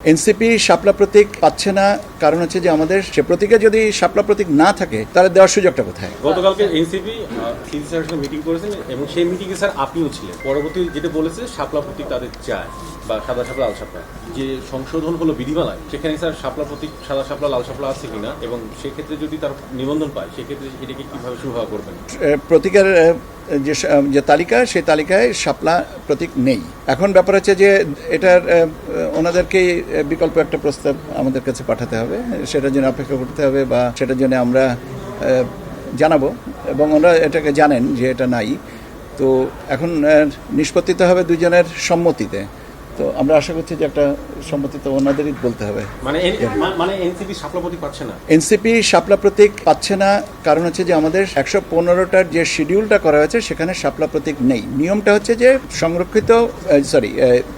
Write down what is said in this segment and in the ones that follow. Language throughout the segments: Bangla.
এনসিপি শাপলা প্রতীক পাচ্ছে না, কারণ হচ্ছে যে আমাদের সে প্রতীকে যদি শাপলা প্রতীক না থাকে তাহলে দেওয়ার সুযোগটা কোথায়? গতকালকে এনসিপি সিসি স্যারের সঙ্গে মিটিং করেছেন এবং সেই মিটিংয়ে স্যার আপনিও ছিলেন। পরবর্তী যেটা বলেছে শাপলা প্রতীক তাদের চায় বা সাদা শাপলা লাল শাপলা, যে সংশোধন হলো বিধিমালায় সেখানে স্যার শাপলা প্রতীক সাদা শাপলা লাল শাপলা আছে কিনা এবং সেক্ষেত্রে যদি তার নিবন্ধন পায় সেক্ষেত্রে এটাকে কিভাবে সুবিধা করবেন? প্রতীকের যে তালিকা, সেই তালিকায় শাপলা প্রতীক নেই। এখন ব্যাপার হচ্ছে যে এটার ওনাদেরকে বিকল্প একটা প্রস্তাব আমাদের কাছে পাঠাতে হবে, সেটার জন্য অপেক্ষা করতে হবে বা সেটার জন্য আমরা জানাবো এবং ওনারা এটাকে জানেন যে এটা নাই। তো এখন নিষ্পত্তিতে হবে দুজনের সম্মতিতে। তো আমরা আশা করছি যে একটা সম্মতি তো ওনাদেরই বলতে হবে। মানে এনসিপি শাপলা প্রতীক পাচ্ছে না, এনসিপি শাপলা প্রতীক পাচ্ছে না, কারণ হচ্ছে যে আমাদের 115টার যে শিডিউলটা করা হয়েছে সেখানে শাপলা প্রতীক নেই। নিয়মটা হচ্ছে যে সংরক্ষিত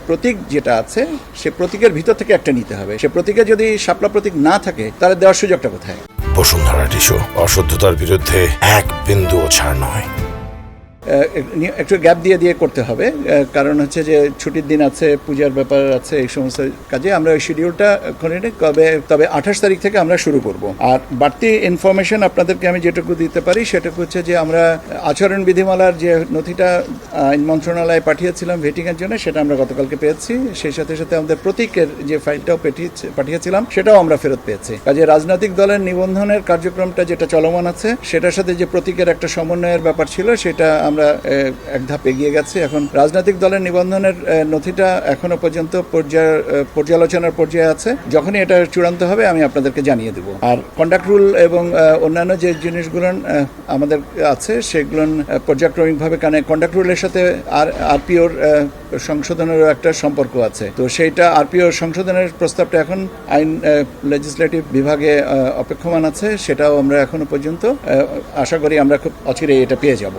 প্রতীক যেটা আছে সে প্রতীকের ভিতর থেকে একটা নিতে হবে। সে প্রতীকে যদি শাপলা প্রতীক না থাকে তাহলে দেওয়ার সুযোগটা কোথায়? বসুন্ধরা টিস্যু, অশুদ্ধতার বিরুদ্ধে এক বিন্দুও ছাড় নয়। একটু গ্যাপ দিয়ে করতে হবে, কারণ হচ্ছে যে ছুটির দিন আছে, পূজার ব্যাপার আছে, এই সমস্ত কাজে আমরা ওই শিডিউলটা করে নিই। তবে 28 তারিখ থেকে আমরা শুরু করব। আর বাড়তি ইনফরমেশন আপনাদেরকে আমি যেটুকু দিতে পারি সেটুকু হচ্ছে যে আমরা আচরণ বিধিমালার যে নথিটা আইন মন্ত্রণালয়ে পাঠিয়েছিলাম ভেটিংয়ের জন্য, সেটা আমরা গতকালকে পেয়েছি। সেই সাথে সাথে আমাদের প্রতীকের যে ফাইলটাও পাঠিয়েছিলাম সেটাও আমরা ফেরত পেয়েছি। কাজে রাজনৈতিক দলের নিবন্ধনের কার্যক্রমটা যেটা চলমান আছে সেটার সাথে যে প্রতীকের একটা সমন্বয়ের ব্যাপার ছিল সেটা আমরা এক ধাপ এগিয়ে গেছে। এখন রাজনৈতিক দলের নিবন্ধনের নথিটা এখনো পর্যন্ত পর্যালোচনার পর্যায়ে আছে। যখনই এটা চূড়ান্ত হবে আমি আপনাদেরকে জানিয়ে দেব। আর কন্ডাক্ট রুল এবং অন্যান্য যে জিনিসগুলো আমাদের আছে সেগুলো পর্যায়ক্রমিকভাবে, কারণ কন্ডাক্ট রুলের সাথে আরপিওর সংশোধনেরও একটা সম্পর্ক আছে। তো সেইটা আরপিওর সংশোধনের প্রস্তাবটা এখন আইন লেজিসলেটিভ বিভাগে অপেক্ষমান আছে। সেটাও আমরা এখনো পর্যন্ত আশা করি আমরা খুব অচিরেই এটা পেয়ে যাব।